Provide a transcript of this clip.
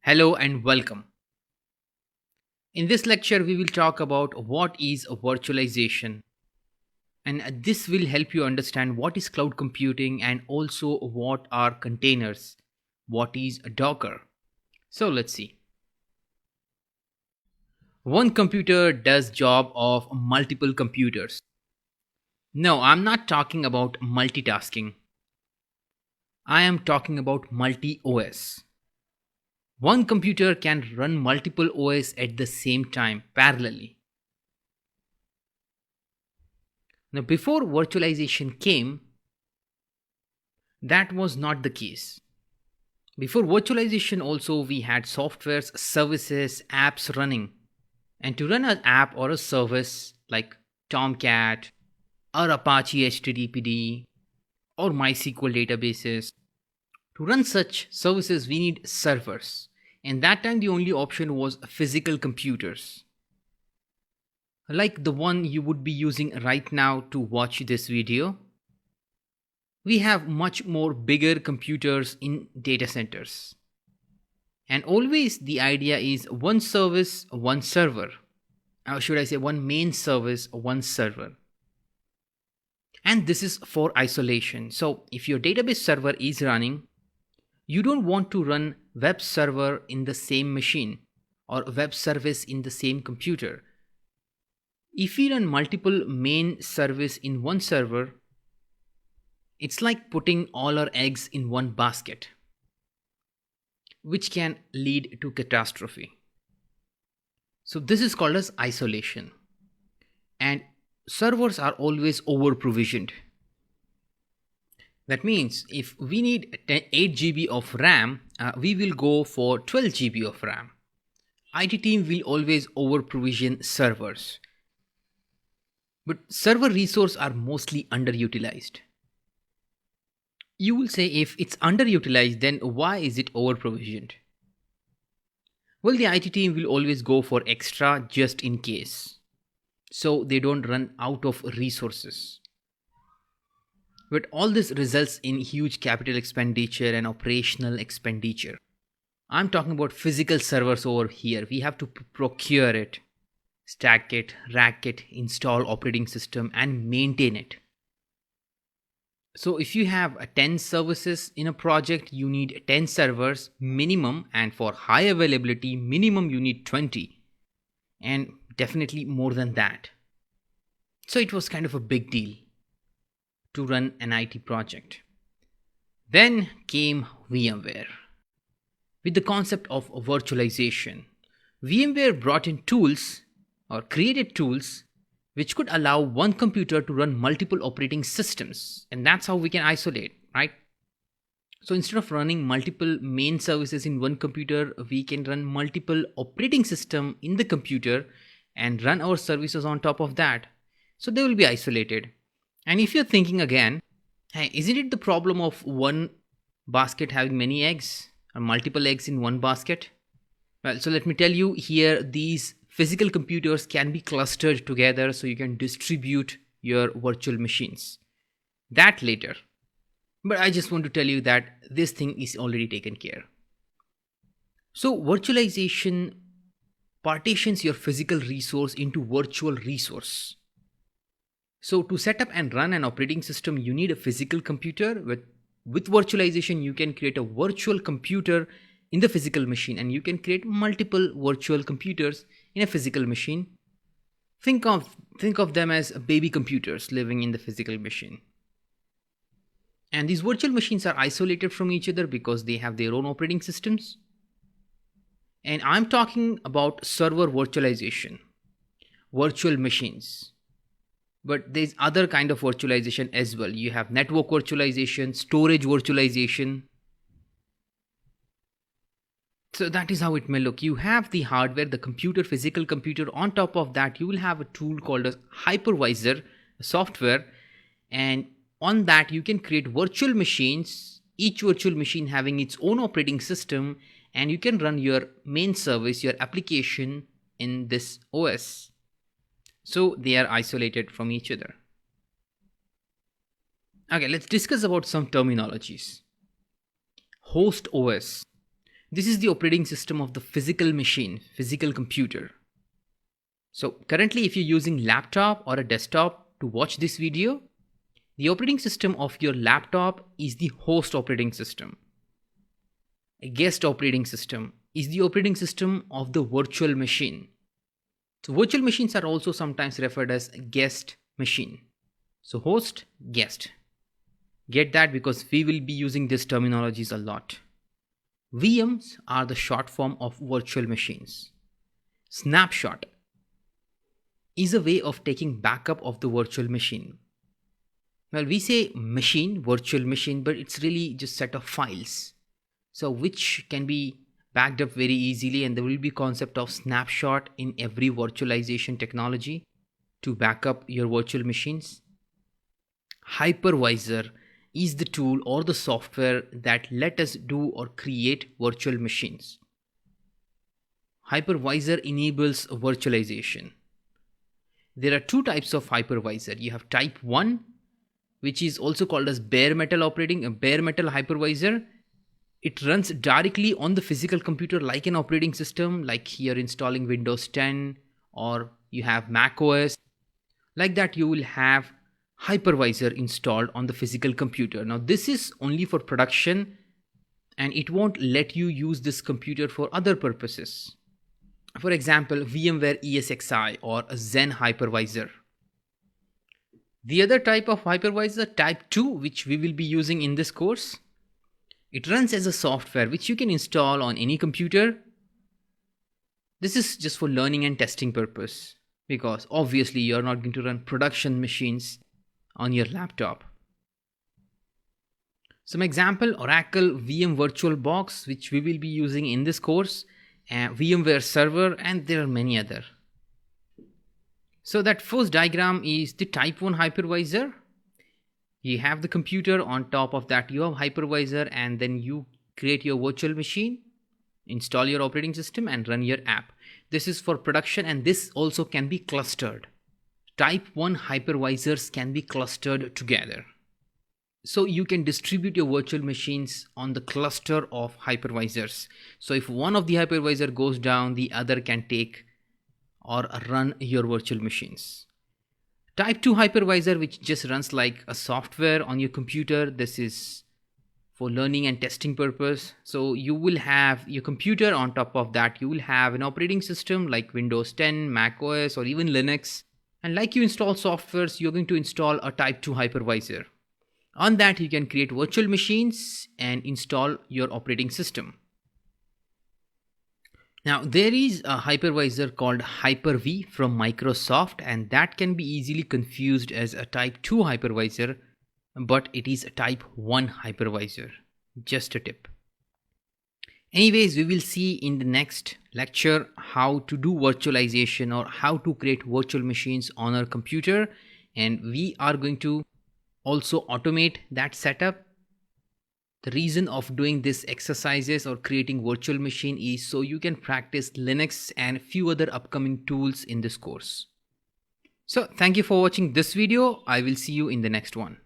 Hello and welcome. In this lecture, we will talk about what is virtualization, and this will help you understand what is cloud computing and also what are containers, what is Docker. So let's see. One computer does job of multiple computers. No, I'm not talking about multitasking. I am talking about multi-OS. One computer can run multiple OS at the same time parallelly. Now, before virtualization came, that was not the case. Before virtualization, also, we had softwares, services, apps running. And to run an app or a service like Tomcat or Apache HTTPD or MySQL databases, to run such services, we need servers. And that time, the only option was physical computers, like the one you would be using right now to watch this video. We have much more bigger computers in data centers. And always the idea is one service, one server. Or should I say one main service, one server. And this is for isolation. So if your database server is running, you don't want to run web server in the same machine or web service in the same computer. If we run multiple main service in one server, it's like putting all our eggs in one basket, which can lead to catastrophe. So this is called as isolation. And servers are always over provisioned. That means if we need 8 GB of RAM, we will go for 12 GB of RAM. IT team will always over provision servers. But server resources are mostly underutilized. You will say, if it's underutilized, then why is it over provisioned? Well, the IT team will always go for extra just in case, so they don't run out of resources. But all this results in huge capital expenditure and operational expenditure. I'm talking about physical servers over here. We have to procure it, stack it, rack it, install operating system, and maintain it. So if you have 10 services in a project, you need 10 servers minimum, and for high availability minimum you need 20, and definitely more than that. So it was kind of a big deal to run an IT project. Then came VMware with the concept of virtualization. VMware brought in tools or created tools which could allow one computer to run multiple operating systems. And that's how we can isolate, right? So instead of running multiple main services in one computer, we can run multiple operating system in the computer and run our services on top of that. So they will be isolated. And if you're thinking again, hey, isn't it the problem of one basket having many eggs or multiple eggs in one basket? Well, so let me tell you here, these physical computers can be clustered together so you can distribute your virtual machines. That later. But I just want to tell you that this thing is already taken care. So virtualization partitions your physical resource into virtual resource. So to set up and run an operating system, you need a physical computer. With virtualization, you can create a virtual computer in the physical machine, and you can create multiple virtual computers in a physical machine. Think of them as baby computers living in the physical machine. And these virtual machines are isolated from each other because they have their own operating systems. And I'm talking about server virtualization, virtual machines. But there's other kind of virtualization as well. You have network virtualization, storage virtualization. So that is how it may look. You have the hardware, the computer, physical computer. On top of that, you will have a tool called a hypervisor, a software. And on that, you can create virtual machines, each virtual machine having its own operating system. And you can run your main service, your application in this OS. So they are isolated from each other. Okay, let's discuss about some terminologies. Host OS. This is the operating system of the physical machine, physical computer. So currently if you're using laptop or a desktop to watch this video, the operating system of your laptop is the host operating system. A guest operating system is the operating system of the virtual machine. So virtual machines are also sometimes referred as guest machine. So host, guest. Get that because we will be using these terminologies a lot. VMs are the short form of virtual machines. Snapshot is a way of taking backup of the virtual machine. Well, we say machine, virtual machine, but it's really just set of files. So which can be backed up very easily, and there will be concept of snapshot in every virtualization technology to back up your virtual machines. Hypervisor is the tool or the software that let us do or create virtual machines. Hypervisor enables virtualization. There are two types of hypervisor. You have type 1, which is also called as bare metal operating, a bare metal hypervisor. It runs directly on the physical computer like an operating system, like here installing Windows 10 or you have Mac OS. Like that you will have hypervisor installed on the physical computer. Now this is only for production and it won't let you use this computer for other purposes. For example, VMware ESXi or a Xen hypervisor. The other type of hypervisor, type 2, which we will be using in this course, it runs as a software which you can install on any computer. This is just for learning and testing purpose because obviously you're not going to run production machines on your laptop. Some example, Oracle VM VirtualBox, which we will be using in this course, VMware Server, and there are many other. So that first diagram is the type 1 hypervisor. You have the computer, on top of that you have hypervisor, and then you create your virtual machine, install your operating system and run your app. This is for production and this also can be clustered. Type 1 hypervisors can be clustered together. So you can distribute your virtual machines on the cluster of hypervisors. So if one of the hypervisor goes down, the other can take or run your virtual machines. Type 2 hypervisor, which just runs like a software on your computer. This is for learning and testing purpose. So you will have your computer, on top of that you will have an operating system like Windows 10, Mac OS or even Linux. And like you install softwares, you're going to install a type 2 hypervisor. On that you can create virtual machines and install your operating system. Now there is a hypervisor called Hyper-V from Microsoft, and that can be easily confused as a type 2 hypervisor, but it is a type 1 hypervisor. Just a tip. Anyways, we will see in the next lecture how to do virtualization or how to create virtual machines on our computer, and we are going to also automate that setup. The reason of doing this exercises or creating virtual machine is so you can practice Linux and a few other upcoming tools in this course. So thank you for watching this video. I will see you in the next one.